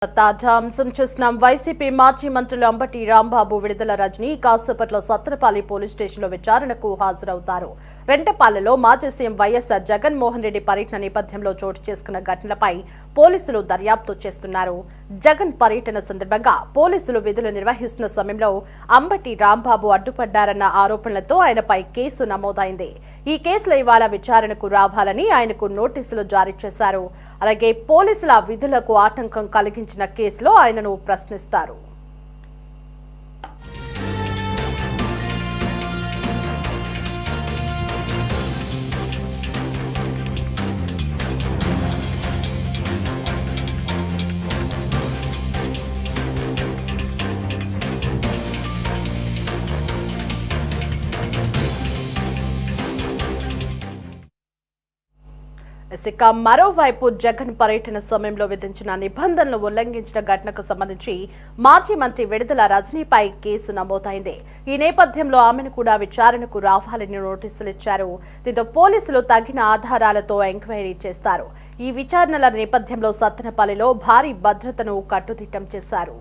తాజా అంశం చూస్తున్నాం. వైసీపీ మాజీ మంత్రులు అంబటి రాంబాబు, విడుదల రజని కాసేపట్లో సత్తెనపల్లి పోలీస్ స్టేషన్లో విచారణకు హాజరవుతారు. రెంటపాలెలో మాజీ సీఎం వైఎస్ జగన్మోహన్ రెడ్డి పర్యటన నేపథ్యంలో చోటు చేసుకున్న ఘటనలపై పోలీసులు దర్యాప్తు చేస్తున్నారు. జగన్ పర్యటన సందర్భంగా పోలీసులు విధులు నిర్వహిస్తున్న సమయంలో అంబటి రాంబాబు అడ్డుపడ్డారన్న ఆరోపణలతో ఆయనపై కేసు నమోదైంది. ఈ కేసులో ఇవాళ విచారణకు రావాలని ఆయనకు నోటీసులు జారీ చేశారు. అలాగే పోలీసుల విధులకు ఆటంకం కలిగించిన కేసులో ఆయనను ప్రశ్నిస్తారు. ఇక మరోవైపు జగన్ పర్యటన సమయంలో విధించిన నిబంధనలు ఉల్లంఘించిన ఘటనకు సంబంధించి మాజీ మంత్రి విడుదల రజనీపై కేసు నమోదైంది. ఈ నేపథ్యంలో ఆమెను కూడా విచారణకు రావాలని నోటీసులు ఇచ్చారు. దీంతో పోలీసులు తగిన ఆధారాలతో ఎంక్వైరీ చేస్తారు. ఈ విచారణల నేపథ్యంలో సత్తెనపల్లిలో భారీ భద్రతను కట్టుదిట్టం చేశారు.